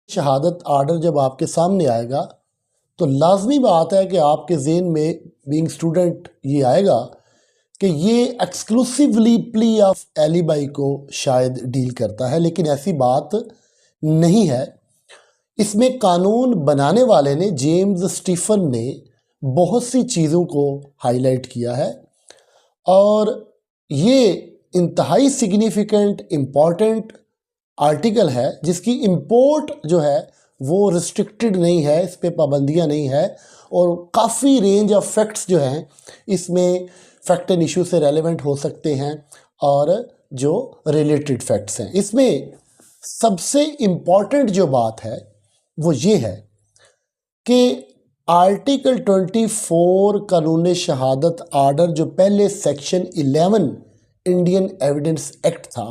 शहादत आर्डर जब आपके सामने आएगा तो लाजमी बात है कि आपके ज़हन में बीइंग स्टूडेंट ये आएगा कि ये एक्सक्लूसिवली प्ली ऑफ एलिबाई को शायद डील करता है, लेकिन ऐसी बात नहीं है। इसमें कानून बनाने वाले ने जेम्स स्टीफन ने बहुत सी चीज़ों को हाईलाइट किया है और ये इंतहाई सिग्निफिकेंट इम्पॉर्टेंट आर्टिकल है जिसकी इंपोर्ट जो है वो रिस्ट्रिक्टेड नहीं है, इस पे पाबंदियां नहीं है और काफ़ी रेंज ऑफ फैक्ट्स जो हैं इसमें फैक्ट एंड इशू से रेलेवेंट हो सकते हैं और जो रिलेटेड फैक्ट्स हैं। इसमें सबसे इम्पॉर्टेंट जो बात है वो ये है कि आर्टिकल 24 कानून शहादत आर्डर जो पहले सेक्शन 11 इंडियन एविडेंस एक्ट था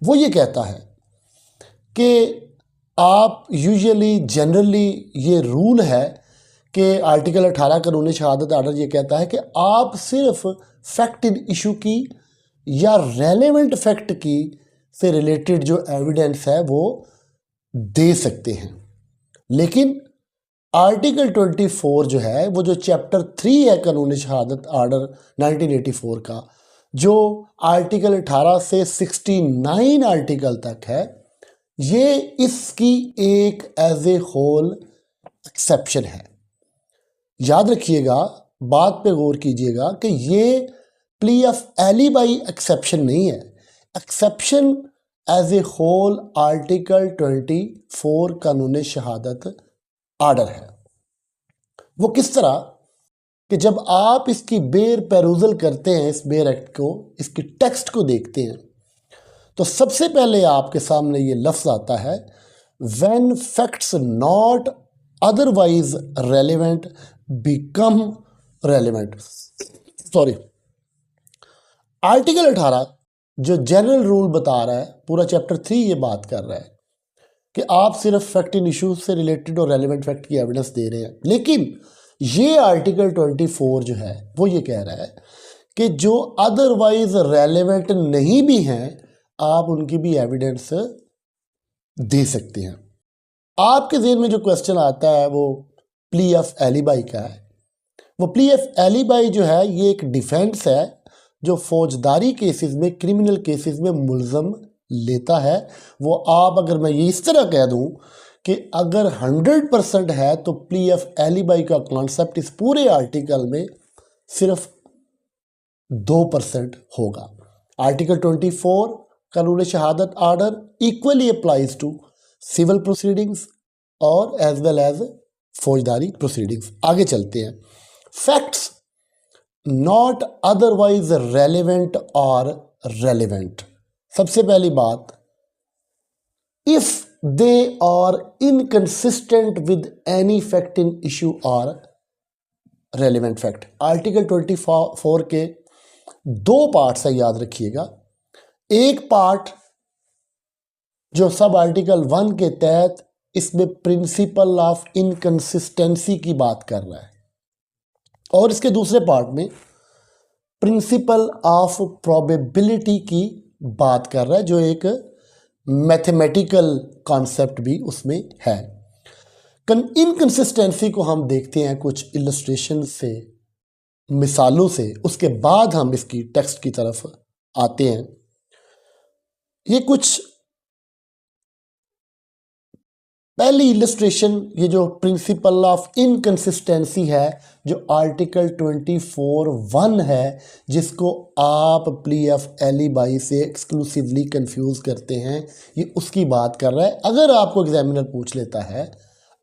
वो ये कहता है कि आप यूजुअली जनरली ये रूल है कि आर्टिकल 18 कानून शहादत आर्डर ये कहता है कि आप सिर्फ फैक्ट इन इशू की या रेलेवेंट फैक्ट की से रिलेटेड जो एविडेंस है वो दे सकते हैं। लेकिन आर्टिकल 24 जो है वो जो चैप्टर 3 है कानून शहादत आर्डर 1984 का, जो आर्टिकल 18 से 69 आर्टिकल तक है, ये इसकी एक एज ए होल एक्सेप्शन है। याद रखिएगा, बात पे गौर कीजिएगा कि ये प्ली ऑफ एलिबाई एक्सेप्शन नहीं है, exception as a whole article 24 कानून शहादत आर्डर है। वो किस तरह कि जब आप इसकी बेर पेरूजल करते हैं, इस बेर एक्ट को, इसकी टेक्स्ट को देखते हैं, तो सबसे पहले आपके सामने ये लफ्ज़ आता है when facts not otherwise relevant become relevant. Sorry, article 18 जो जनरल रूल बता रहा है, पूरा चैप्टर 3 ये बात कर रहा है कि आप सिर्फ फैक्ट इन इशू से रिलेटेड और रेलेवेंट फैक्ट की एविडेंस दे रहे हैं। लेकिन ये आर्टिकल 24 जो है वो ये कह रहा है कि जो अदरवाइज रेलेवेंट नहीं भी हैं आप उनकी भी एविडेंस दे सकते हैं। आपके ज़हन में जो क्वेश्चन आता है वो प्ली ऑफ एलिबाई का है। वो प्ली ऑफ एलिबाई जो है ये एक डिफेंस है जो फौजदारी केसेस में, क्रिमिनल केसेस में मुल्ज़म लेता है। वो आप, अगर मैं ये इस तरह कह दूं कि अगर 100% है तो प्ली ऑफ एलिबाई का कॉन्सेप्ट इस पूरे आर्टिकल में सिर्फ 2% होगा। आर्टिकल 24 कानून शहादत order equally applies to civil proceedings और एज वेल एज फौजदारी प्रोसीडिंग्स। आगे चलते हैं। Facts not otherwise relevant are relevant. सबसे पहली बात, if they are inconsistent with any fact in issue or relevant fact. Article 24 के 2 पार्ट्स है, याद रखिएगा। एक पार्ट जो सब आर्टिकल 1 के तहत इसमें प्रिंसिपल ऑफ इनकंसिस्टेंसी की बात कर रहा है और इसके दूसरे पार्ट में प्रिंसिपल ऑफ प्रोबेबिलिटी की बात कर रहा है, जो एक मैथमेटिकल कॉन्सेप्ट भी उसमें है। इनकंसिस्टेंसी को हम देखते हैं कुछ इलस्ट्रेशन से, मिसालों से, उसके बाद हम इसकी टेक्स्ट की तरफ आते हैं। ये कुछ पहली इलस्ट्रेशन, ये जो प्रिंसिपल ऑफ इनकंसिस्टेंसी है जो आर्टिकल 24(1) है, जिसको आप प्ली ऑफ एलिबाई से एक्सक्लूसिवली कंफ्यूज करते हैं, ये उसकी बात कर रहा है। अगर आपको एग्जामिनर पूछ लेता है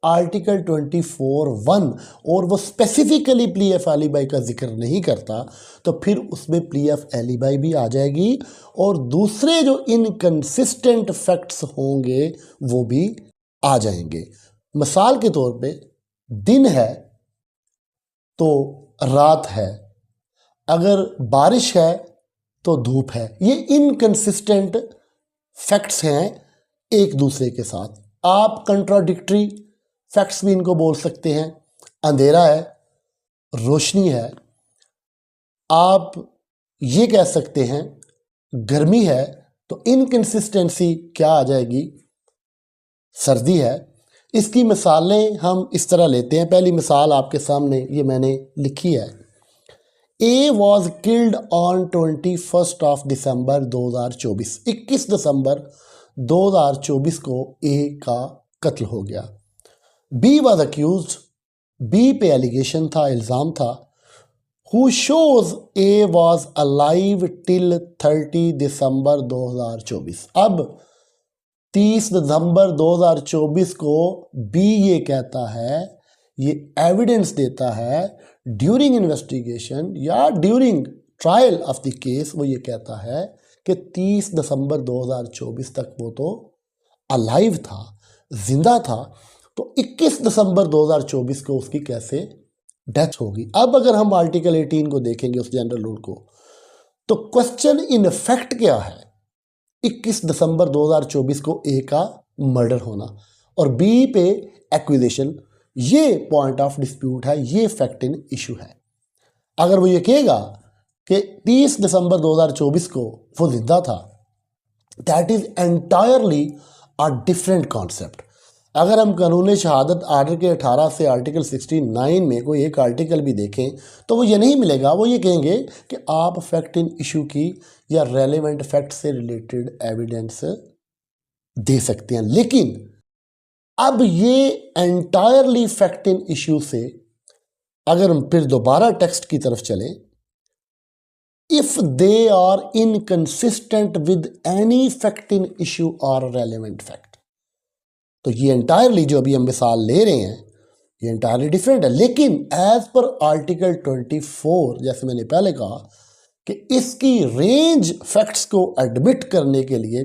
आर्टिकल 24(1) और वो स्पेसिफिकली प्ली ऑफ एलिबाई का जिक्र नहीं करता तो फिर उसमें प्ली ऑफ एलिबाई भी आ जाएगी और दूसरे जो इनकंसिस्टेंट फैक्ट्स होंगे वो भी आ जाएंगे। मिसाल के तौर पे दिन है तो रात है, अगर बारिश है तो धूप है। ये इनकंसिस्टेंट फैक्ट्स हैं एक दूसरे के साथ। आप कंट्राडिक्टरी फैक्ट्स भी इनको बोल सकते हैं। अंधेरा है, रोशनी है। आप ये कह सकते हैं गर्मी है, तो इनकंसिस्टेंसी क्या आ जाएगी, सर्दी है। इसकी मिसालें हम इस तरह लेते हैं। पहली मिसाल आपके सामने ये मैंने लिखी है। ए was killed on 21 of December 2024। 21 दिसंबर 2024 को ए का कत्ल हो गया। बी वॉज अक्यूज, बी पे एलिगेशन था, इल्ज़ाम था। Who shows A was alive till 30 दिसंबर 2024। अब 30 दिसंबर 2024 को बी ये कहता है, ये एविडेंस देता है ड्यूरिंग इन्वेस्टिगेशन या during trial of the case, वो ये कहता है कि 30 दिसंबर 2024 तक वो तो अलाइव था, जिंदा था। तो 21 दिसंबर 2024 को उसकी कैसे डेथ होगी। अब अगर हम आर्टिकल 18 को देखेंगे, उस जनरल रूल को, तो क्वेश्चन इन इफेक्ट क्या है? 21 दिसंबर 2024 को ए का मर्डर होना और बी पे एक्विजिशन, ये पॉइंट ऑफ डिस्प्यूट है, ये फैक्ट इन इशू है। अगर वो ये कहेगा कि 30 दिसंबर 2024 को वो जिंदा था, that is entirely a different concept. अगर हम कानून शहादत आर्डर के 18 से आर्टिकल 69 में कोई एक आर्टिकल भी देखें तो वो ये नहीं मिलेगा। वो ये कहेंगे कि आप फैक्ट इन इशू की या रेलेवेंट फैक्ट से रिलेटेड एविडेंस दे सकते हैं। लेकिन अब ये एंटायरली फैक्ट इन इशू से अगर हम फिर दोबारा टेक्स्ट की तरफ चलें, if they are inconsistent with any fact in issue or relevant fact, तो ये एंटायरली जो अभी हम मिसाल ले रहे हैं ये एंटायरली डिफरेंट है। लेकिन एज पर आर्टिकल 24, जैसे मैंने पहले कहा कि इसकी रेंज फैक्ट्स को एडमिट करने के लिए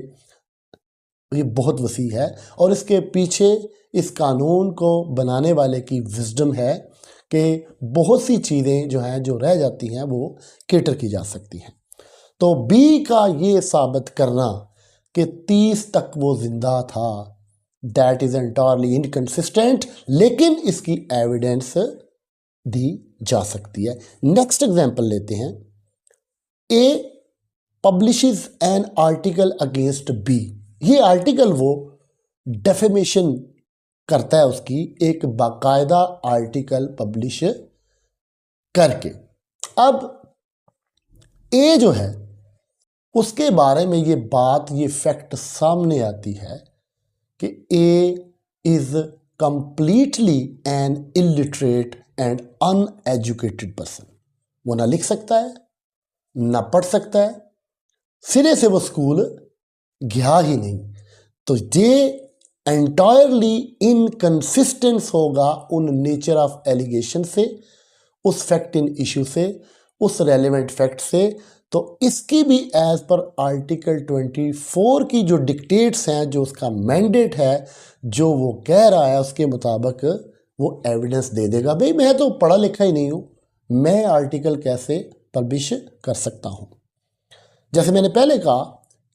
ये बहुत वसी है और इसके पीछे इस कानून को बनाने वाले की विजडम है कि बहुत सी चीज़ें जो हैं जो रह जाती हैं वो केटर की जा सकती हैं। तो बी का ये साबित करना कि 30 तक वो जिंदा था, दैट इज एंटायरली इनकंसिस्टेंट, लेकिन इसकी एविडेंस दी जा सकती है। नेक्स्ट एग्जांपल लेते हैं। A publishes an article against B. ये आर्टिकल वो डेफेमेशन करता है, उसकी एक बाकायदा आर्टिकल पब्लिश करके। अब ए जो है उसके बारे में ये बात, ये फैक्ट सामने आती है कि A is completely an illiterate and uneducated person. वो ना लिख सकता है ना पढ़ सकता है, सिरे से वो स्कूल गया ही नहीं। तो ये एंटायरली इनकंसिस्टेंस होगा उन नेचर ऑफ एलिगेशन से, उस फैक्ट इन इशू से, उस रेलेवेंट फैक्ट से। तो इसकी भी एज पर आर्टिकल 24 की जो डिक्टेट्स हैं, जो उसका मैंडेट है, जो वो कह रहा है, उसके मुताबिक वो एविडेंस दे देगा। भाई मैं तो पढ़ा लिखा ही नहीं हूँ, मैं आर्टिकल कैसे पब्लिश कर सकता हूँ। जैसे मैंने पहले कहा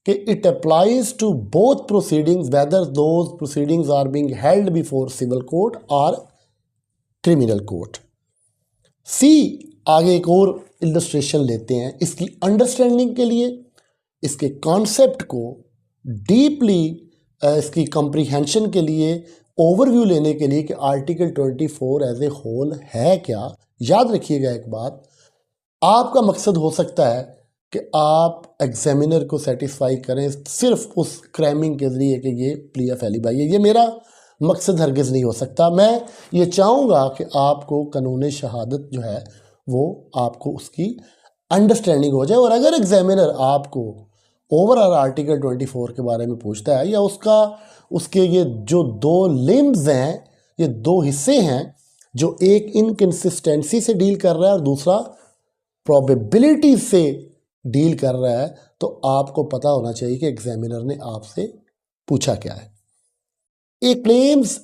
कि it applies to both proceedings whether those proceedings are being held before civil court or criminal court. See आगे एक और इलस्ट्रेशन लेते हैं इसकी अंडरस्टैंडिंग के लिए, इसके कॉन्सेप्ट को डीपली इसकी कॉम्प्रिहेंशन के लिए, ओवरव्यू लेने के लिए कि आर्टिकल 24 एज ए होल है क्या। याद रखिएगा एक बात, आपका मकसद हो सकता है कि आप एग्जामिनर को सेटिस्फाई करें सिर्फ उस क्रैमिंग के ज़रिए कि ये प्ली ऑफ एलिबाई है। ये मेरा मकसद हरगिज़ नहीं हो सकता। मैं ये चाहूँगा कि आपको कानून शहादत जो है वो आपको उसकी अंडरस्टैंडिंग हो जाए। और अगर एग्जामिनर आपको ओवरऑल आर्टिकल 24 के बारे में पूछता है या उसके ये जो दो लिम्स हैं, ये दो हिस्से हैं, जो एक इनकंसिस्टेंसी से डील कर रहा है और दूसरा प्रोबेबिलिटी से डील कर रहा है, तो आपको पता होना चाहिए कि एग्जामिनर ने आपसे पूछा क्या है। A claims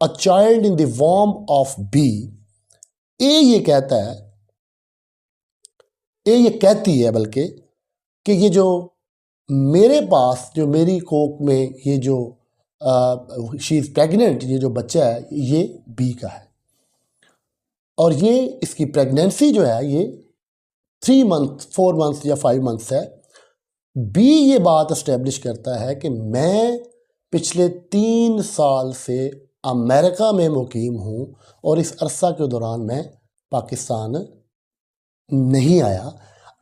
a child in the warm of B. A ये कहता है, ए ये कहती है बल्कि कि ये जो मेरे पास, जो मेरी कोख में ये जो शी इज़ प्रेग्नेंट, ये जो बच्चा है ये बी का है और ये इसकी प्रेगनेंसी जो है ये 3 मंथ 4 मंथ्स या 5 मंथ्स है। बी ये बात इस्टेब्लिश करता है कि मैं पिछले 3 साल से अमेरिका में मुकीम हूँ और इस अरसा के दौरान मैं पाकिस्तान नहीं आया।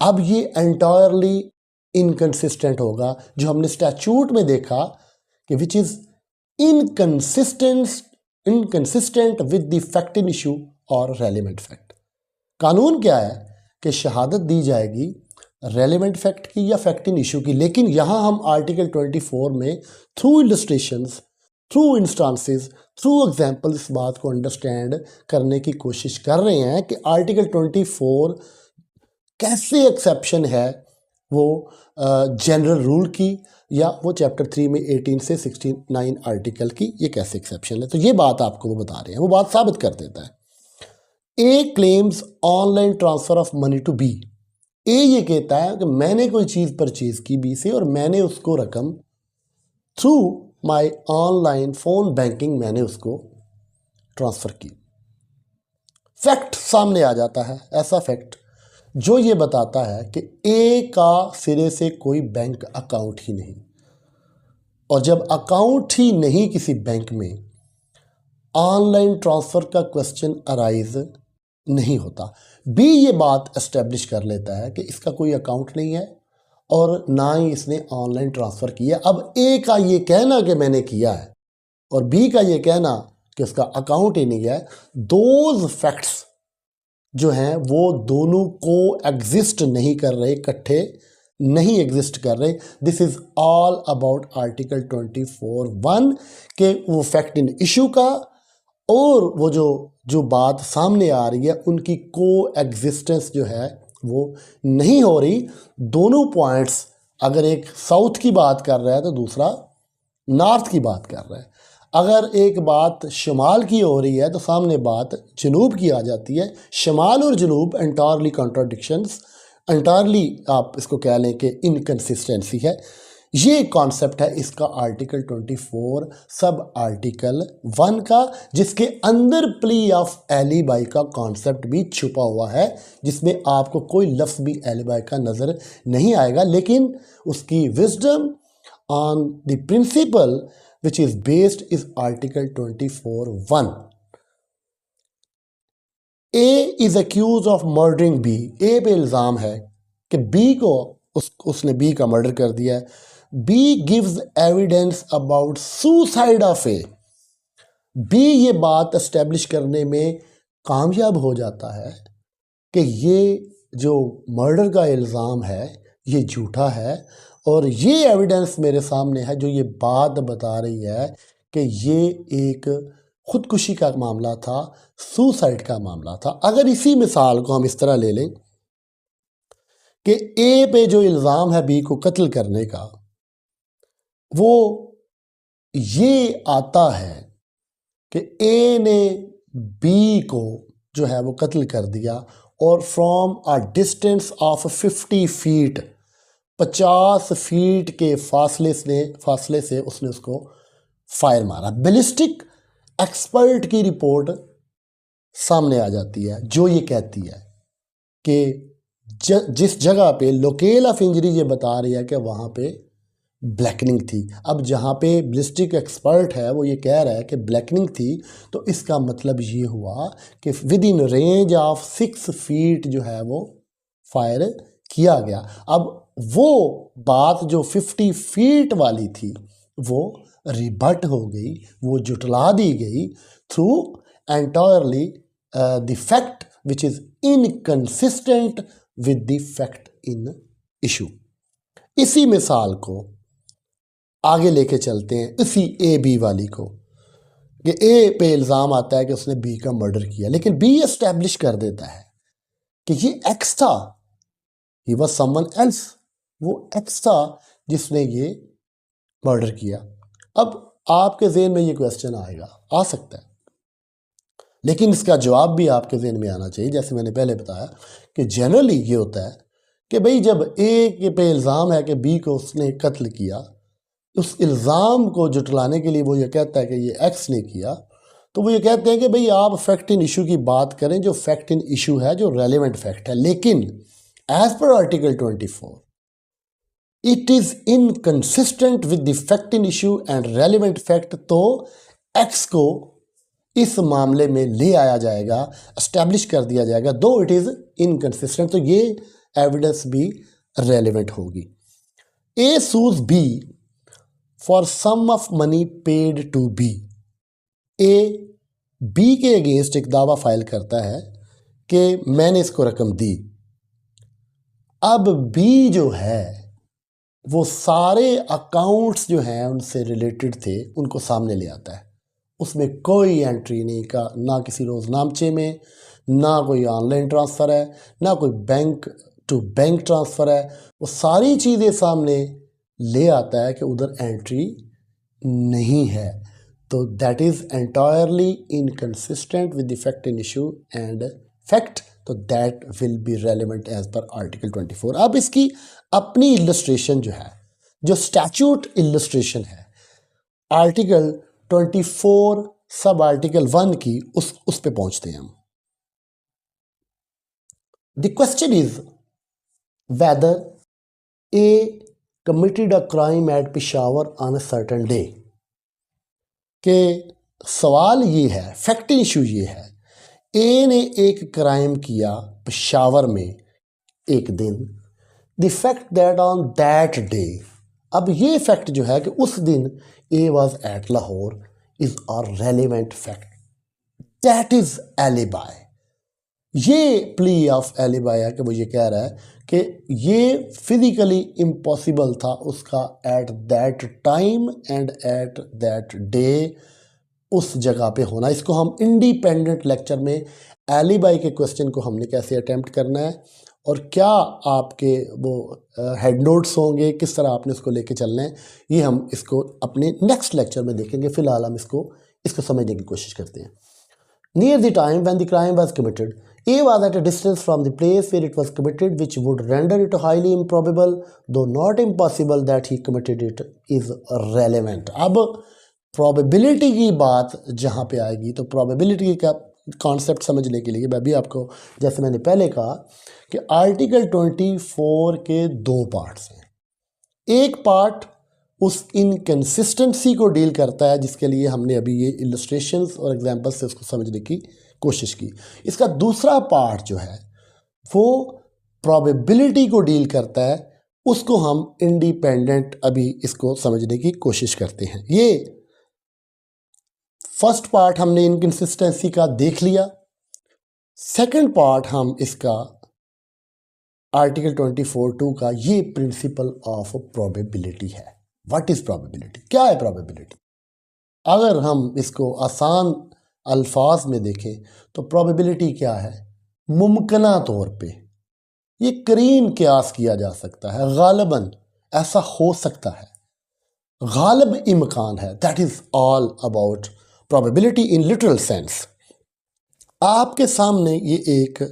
अब ये एंटायरली इनकंसिस्टेंट होगा, जो हमने स्टैचूट में देखा कि which is inconsistent with the fact in issue और रेलिवेंट फैक्ट। कानून क्या है कि शहादत दी जाएगी रेलिवेंट फैक्ट की या फैक्ट इन इशू की, लेकिन यहाँ हम आर्टिकल 24 में through illustrations, through instances, through example इस बात को अंडरस्टैंड करने की कोशिश कर रहे हैं कि आर्टिकल 24 कैसे एक्सेप्शन है वो जनरल रूल की, या वो चैप्टर 3 में 18 से 69 आर्टिकल की ये कैसे एक्सेप्शन है। तो ये बात आपको वो बता रहे हैं, वो बात साबित कर देता है। A claims online transfer of money to B. A ये कहता है कि मैंने कोई चीज़ परचेज की बी से और मैंने उसको रकम through my online phone banking मैंने उसको ट्रांसफ़र की। फैक्ट सामने आ जाता है, ऐसा फैक्ट जो ये बताता है कि ए का सिरे से कोई बैंक अकाउंट ही नहीं, और जब अकाउंट ही नहीं किसी बैंक में, ऑनलाइन ट्रांसफ़र का क्वेश्चन अराइज नहीं होता। बी ये बात एस्टेब्लिश कर लेता है कि इसका कोई अकाउंट नहीं है और ना ही इसने ऑनलाइन ट्रांसफ़र किया। अब ए का ये कहना कि मैंने किया है और बी का ये कहना कि उसका अकाउंट ही नहीं है, दोज फैक्ट्स जो हैं वो दोनों को एग्जिस्ट नहीं कर रहे, इकट्ठे नहीं एग्जिस्ट कर रहे। This is all about article 24(1) के वो फैक्ट इन इशू का और वो जो बात सामने आ रही है उनकी को एग्जिस्टेंस जो है वो नहीं हो रही। दोनों पॉइंट्स, अगर एक साउथ की बात कर रहा है तो दूसरा नॉर्थ की बात कर रहा है। अगर एक बात शुमाल की हो रही है तो सामने बात जनूब की आ जाती है। शुमाल और जनूब एंटायरली कॉन्ट्राडिक्शंस, एंटायरली आप इसको कह लें कि इनकन्सिस्टेंसी है। ये कॉन्सेप्ट है इसका आर्टिकल 24 सब आर्टिकल 1 का, जिसके अंदर प्ली ऑफ एलिबाई का कॉन्सेप्ट भी छुपा हुआ है, जिसमें आपको कोई लफ्ज़ भी एलिबाई का नज़र नहीं आएगा, लेकिन उसकी wisdom on the principle which is based is article 24(1). A is accused of murdering B। A पे इल्ज़ाम है कि B को उसने B का मर्डर कर दिया है। B gives evidence about suicide of A। B ये बात एस्टेब्लिश करने में कामयाब हो जाता है कि ये जो मर्डर का इल्ज़ाम है ये झूठा है, और ये एविडेंस मेरे सामने है जो ये बात बता रही है कि ये एक ख़ुदकुशी का मामला था, सुसाइड का मामला था। अगर इसी मिसाल को हम इस तरह ले लें कि ए पे जो इल्ज़ाम है बी को कत्ल करने का, वो ये आता है कि ए ने बी को जो है वो कत्ल कर दिया और from a distance of 50 feet, 50 feet के फासले से उसने उसको फायर मारा। बैलिस्टिक एक्सपर्ट की रिपोर्ट सामने आ जाती है जो ये कहती है कि जिस जगह पे लोकेल ऑफ इंजरी ये बता रही है कि वहाँ पे ब्लैकनिंग थी। अब जहाँ पे बैलिस्टिक एक्सपर्ट है वो ये कह रहा है कि ब्लैकनिंग थी, तो इसका मतलब ये हुआ कि with in range of 6 feet जो है वो फायर किया गया। अब वो बात जो 50 फीट वाली थी वो रिबट हो गई, वो जुटला दी गई through entirely the fact which is inconsistent with the fact in issue. इसी मिसाल को आगे लेके चलते हैं, इसी ए बी वाली को, कि ए पे इल्ज़ाम आता है कि उसने बी का मर्डर किया, लेकिन बी एस्टैब्लिश कर देता है कि ये एक्स था, ही वॉज समवन एल्स, वो एक्स था जिसने ये मर्डर किया। अब आपके ज़हन में ये क्वेश्चन आ सकता है, लेकिन इसका जवाब भी आपके ज़हन में आना चाहिए। जैसे मैंने पहले बताया कि जनरली ये होता है कि भाई जब ए के पे इल्ज़ाम है कि बी को उसने कत्ल किया, उस इल्ज़ाम को जुटलाने के लिए वो ये कहता है कि ये एक्स ने किया, तो वो ये कहते हैं कि भाई आप फैक्ट इन इशू की बात करें, जो फैक्ट इन इशू है, जो रेलिवेंट फैक्ट है। लेकिन एज पर article 24 it is inconsistent with the fact in issue and relevant fact. तो एक्स को इस मामले में ले आया जाएगा, एस्टैब्लिश कर दिया जाएगा, दो इट इज़ इनकंसिस्टेंट, तो ये एविडेंस भी रेलिवेंट होगी। A sues B for sum of money paid to B. A B के अगेंस्ट एक दावा फाइल करता है कि मैंने इसको रकम दी। अब बी जो है वो सारे अकाउंट्स जो हैं उनसे रिलेटेड थे उनको सामने ले आता है, उसमें कोई एंट्री नहीं का, ना किसी रोजनामचे में, ना कोई ऑनलाइन ट्रांसफ़र है, ना कोई बैंक टू बैंक ट्रांसफ़र है, वो सारी चीज़ें सामने ले आता है कि उधर एंट्री नहीं है। तो that is entirely inconsistent with the fact in issue and fact, तो that will be relevant as पर आर्टिकल 24। अब इसकी अपनी इलस्ट्रेशन जो है, जो स्टैट्यूट इलस्ट्रेशन है आर्टिकल 24 सब आर्टिकल 1 की, उस पे पहुंचते हैं हम। The question is whether A committed a crime at Peshawar on a certain day. के सवाल ये है, फैक्ट इशू ये है, ए ने एक क्राइम किया पेशावर में एक दिन, the fact that on that day, अब ये फैक्ट जो है कि उस दिन A was at Lahore is are relevant fact, that is alibi. ये प्ली ऑफ एलिबाई है कि वो ये कह रहा है कि ये फिजिकली इम्पॉसिबल था उसका at that time and at that day उस जगह पे होना। इसको हम इंडिपेंडेंट लेक्चर में एलिबाई के क्वेश्चन को हमने कैसे अटेम्प्ट करना है और क्या आपके वो हेड नोट्स होंगे, किस तरह आपने इसको लेके चलना है, ये हम इसको अपने नेक्स्ट लेक्चर में देखेंगे। फिलहाल हम इसको समझने की कोशिश करते हैं। Near the time when the crime was committed, A was at a distance from the place where it was committed, which would render it highly improbable, though not impossible, that he committed it is relevant। अब probability की बात जहाँ पे आएगी तो probability का concept समझने के लिए मैं भी आपको, जैसे मैंने पहले कहा कि आर्टिकल 24 के दो पार्ट्स हैं। एक पार्ट उस इनकंसिस्टेंसी को डील करता है जिसके लिए हमने अभी ये इलस्ट्रेशंस और एग्जांपल्स से उसको समझने की कोशिश की। इसका दूसरा पार्ट जो है वो प्रोबेबिलिटी को डील करता है, उसको हम इंडिपेंडेंट अभी इसको समझने की कोशिश करते हैं। ये फर्स्ट पार्ट हमने इनकंसिस्टेंसी का देख लिया। सेकंड पार्ट हम इसका आर्टिकल 24(2) का ये प्रिंसिपल ऑफ प्रोबेबिलिटी है। व्हाट इज प्रोबेबिलिटी, क्या है प्रोबेबिलिटी? अगर हम इसको आसान अल्फाज में देखें तो प्रोबेबिलिटी क्या है? मुमकिना तौर पे ये करीन क्यास किया जा सकता है, गालिबन ऐसा हो सकता है, गालिब इम्कान है। That is all about probability in literal sense. आपके सामने ये एक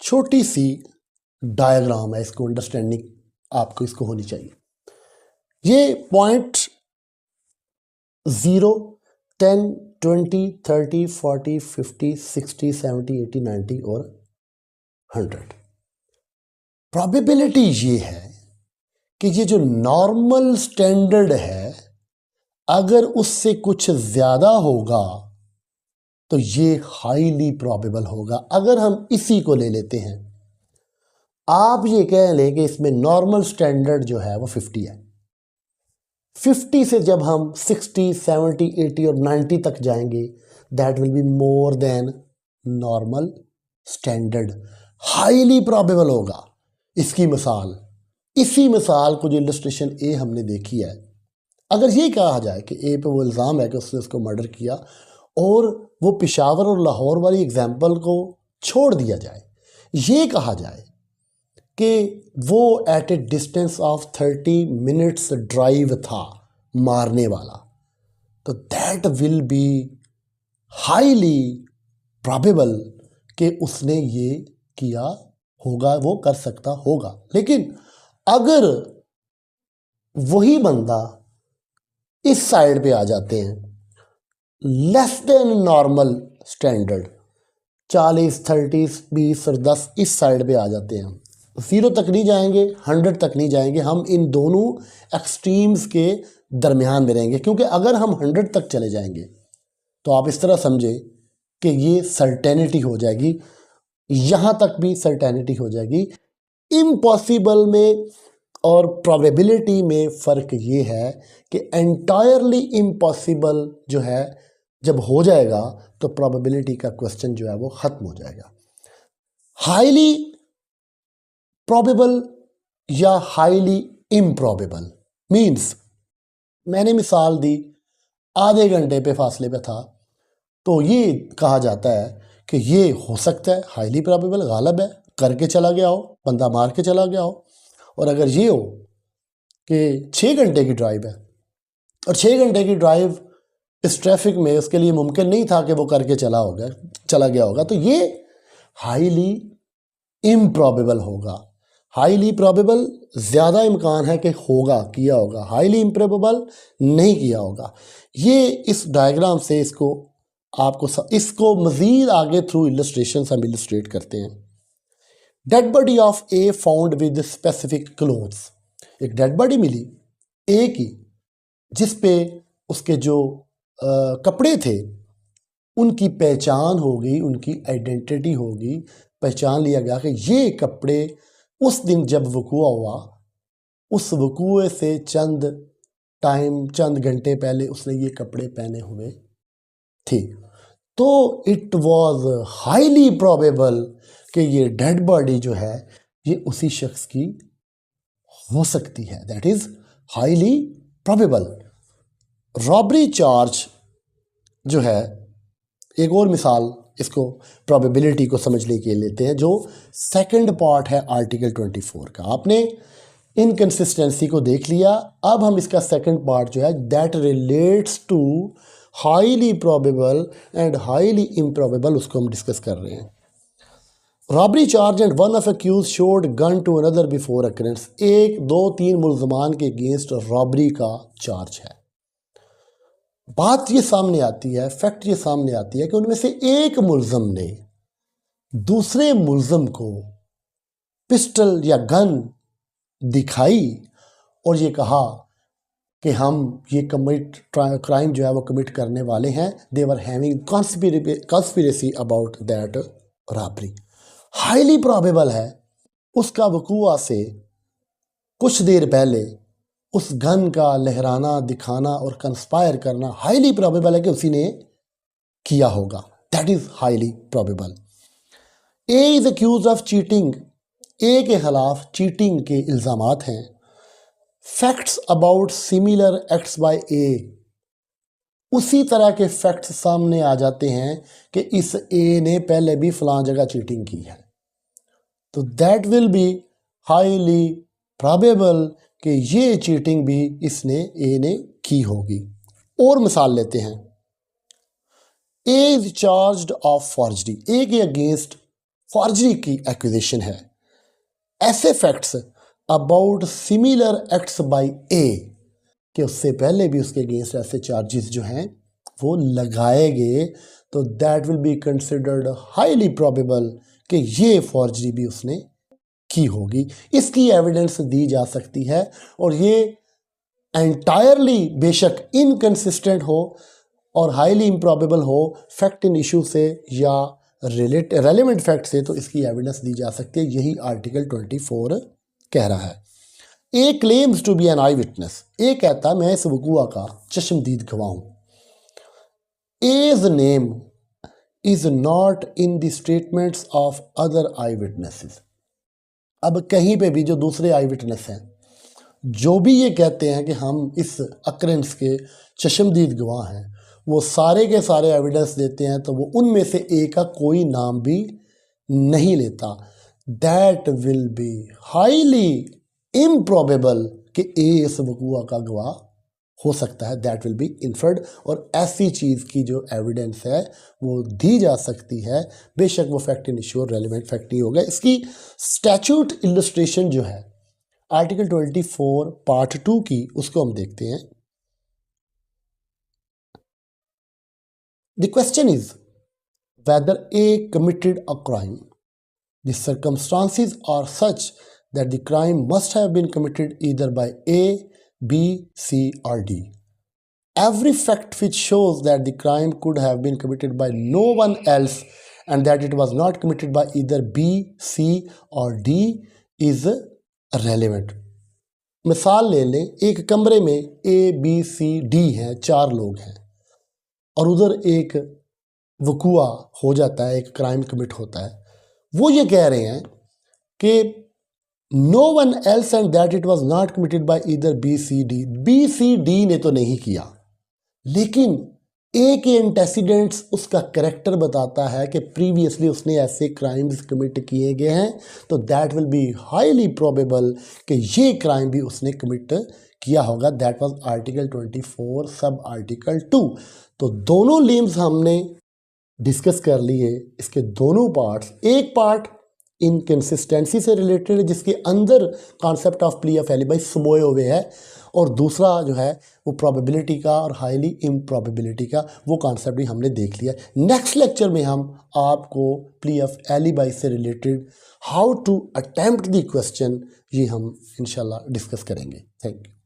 छोटी सी डायग्राम है, इसको अंडरस्टैंडिंग आपको इसको होनी चाहिए। ये पॉइंट 0, 10, 20, 30, 40, 50, 60, 70, 80, 90 और 100। प्रोबेबिलिटी ये है कि ये जो नॉर्मल स्टैंडर्ड है अगर उससे कुछ ज़्यादा होगा तो ये हाईली प्रोबेबल होगा। अगर हम इसी को ले लेते हैं, आप ये कह लें कि इसमें नॉर्मल स्टैंडर्ड जो है वो 50 है। 50 से जब हम 60, 70, 80 और 90 तक जाएंगे, that will be more than normal standard, highly probable होगा। इसकी मिसाल, इसी मिसाल को जो इलस्ट्रेशन ए हमने देखी है, अगर ये कहा जाए कि ए पे वो इल्ज़ाम है कि उसने उसको मर्डर किया और वो पेशावर और लाहौर वाली एग्जाम्पल को छोड़ दिया जाए, ये कहा जाए कि वो at a distance of 30 minutes drive था मारने वाला, तो that will be highly probable कि उसने ये किया होगा, वो कर सकता होगा। लेकिन अगर वही बंदा इस साइड पे आ जाते हैं, लेस देन नॉर्मल स्टैंडर्ड, 40, 30, 20 और 10 इस साइड पे आ जाते हैं, 0 तक नहीं जाएंगे, 100 तक नहीं जाएंगे, हम इन दोनों एक्सट्रीम्स के दरमियान में रहेंगे, क्योंकि अगर हम 100 तक चले जाएंगे तो आप इस तरह समझें कि ये सर्टेनिटी हो जाएगी, यहाँ तक भी सर्टेनिटी हो जाएगी। इम्पॉसिबल में और प्रोबेबिलिटी में फ़र्क ये है कि एंटायरली इम्पॉसिबल जो है जब हो जाएगा तो प्रोबेबिलिटी का क्वेश्चन जो है वो ख़त्म हो जाएगा। हाईली प्रोबेबल या हाईली इम्प्रॉबेबल मीन्स, मैंने मिसाल दी आधे घंटे पे फासले पे था, तो ये कहा जाता है कि ये हो सकता है हाईली प्रोबेबल, गालिब है, करके चला गया हो, बंदा मार के चला गया हो। और अगर ये हो कि 6 घंटे की ड्राइव है और 6 घंटे की ड्राइव इस ट्रैफिक में उसके लिए मुमकिन नहीं था कि वो करके चला गया होगा, तो ये हाईली इम्प्रॉबेबल होगा। हाईली प्रोबेबल ज़्यादा इम्कान है कि होगा, किया होगा, हाईली इम्प्रॉबेबल नहीं किया होगा। ये इस डायग्राम से इसको मज़ीद आगे थ्रू इलस्ट्रेशन हम इलस्ट्रेट करते हैं। Dead body of A found with specific clothes, एक डेड बॉडी मिली ए की जिस पे उसके जो कपड़े थे उनकी पहचान होगी, उनकी आइडेंटिटी होगी, पहचान लिया गया कि ये कपड़े उस दिन जब वकूआ हुआ उस वकूए से चंद घंटे पहले उसने ये कपड़े पहने हुए थे। तो इट वाज हाईली प्रोबेबल कि ये डेड बॉडी जो है ये उसी शख्स की हो सकती है। That is highly probable. Robbery charge जो है, एक और मिसाल इसको प्रोबेबिलिटी को समझने के लिए लेते हैं, जो सेकंड पार्ट है आर्टिकल 24 का। आपने इनकंसिस्टेंसी को देख लिया, अब हम इसका सेकंड पार्ट जो है that relates to highly probable and highly improbable, उसको हम डिस्कस कर रहे हैं। Robbery charge and one of accused showed gun to another before occurrence, 1, 2, 3 मुल्जमान के अगेंस्ट रॉबरी का चार्ज है। बात ये सामने आती है, फैक्ट ये सामने आती है कि उनमें से एक मुल्ज़म ने दूसरे मुल्ज़म को पिस्टल या गन दिखाई और ये कहा कि हम ये क्राइम जो है वो कमिट करने वाले हैं। They were having conspiracy about that robbery. Highly probable है उसका वकूआ से कुछ देर पहले उस गन का लहराना, दिखाना और कंस्पायर करना हाईली प्रोबेबल है कि उसी ने किया होगा। That is highly probable. A is accuse of cheating, A के खिलाफ चीटिंग के इल्ज़ामात हैं। Facts about similar acts by A, उसी तरह के फैक्ट्स सामने आ जाते हैं कि इस ए ने पहले भी फलां जगह चीटिंग की है, तो that will be highly probable कि ये चीटिंग भी ए ने की होगी। और मिसाल लेते हैं, A is charged of forgery, A के अगेंस्ट फॉर्जरी की एक्यूजेशन है। ऐसे facts about similar acts by A कि उससे पहले भी उसके अगेंस्ट ऐसे चार्जेस जो हैं वो लगाए गए, तो that will be considered highly probable कि ये फॉर्जरी भी उसने की होगी। इसकी एविडेंस दी जा सकती है और ये एंटायरली बेशक इनकंसिस्टेंट हो और हाईली इम्प्रॉबेबल हो फैक्ट इन इशू से या रेलेवेंट फैक्ट से, तो इसकी एविडेंस दी जा सकती है। यही आर्टिकल 24 कह रहा है। A claims to be an eye witness, A कहता मैं इस वकूआ का चश्मदीद गवाह हूं। A's name is not in the statements of other eye witnesses. अब कहीं पे भी जो दूसरे आई विटनेस हैं जो भी ये कहते हैं कि हम इस अक्रेंस के चश्मदीद गवाह हैं, वो सारे के सारे एविडेंस देते हैं, तो वो उनमें से एक का कोई नाम भी नहीं लेता। That will be highly improbable कि ए इस वकूआ का गवाह हो सकता है। दैट विल बी इन्फर्ड, और ऐसी चीज़ की जो एविडेंस है वो दी जा सकती है, बेशक वो fact in issue relevant fact नहीं होगा। इसकी स्टैच्यूट इलस्ट्रेशन जो है आर्टिकल 24 पार्ट 2 की, उसको हम देखते हैं। The question is whether A committed a crime. The circumstances are such that the crime must have been committed either by A, B, C or D. Every fact which shows that the crime could have been committed by no one else and that it was not committed by either B, C or D is relevant. मिसाल ले लें, एक कमरे में A, B, C, D हैं, 4 लोग हैं और उधर एक वकुआ हो जाता है, एक क्राइम कमिट होता है। वो ये कह रहे हैं कि no one else and that it was not committed by either B C D. B C D ने तो नहीं किया, लेकिन ए के एंटेसिडेंट्स उसका करेक्टर बताता है कि प्रीवियसली उसने ऐसे क्राइम्स कमिट किए गए हैं, तो that will be highly probable कि ये क्राइम भी उसने कमिट किया होगा। That was article 24 sub article 2। तो दोनों लिम्स हमने डिस्कस कर लिए, इसके दोनों पार्ट्स। एक पार्ट इनकन्सिस्टेंसी से रिलेटेड है जिसके अंदर concept of plea of alibi समोए हुए है, और दूसरा जो है वो प्रोबेबिलिटी का और हाईली इम्प्रॉबेबिलिटी का, वो कॉन्सेप्ट भी हमने देख लिया। नेक्स्ट लेक्चर में हम आपको प्ली ऑफ एलिबाई से related how to attempt the question ये हम इंशाल्लाह डिस्कस करेंगे। Thank you.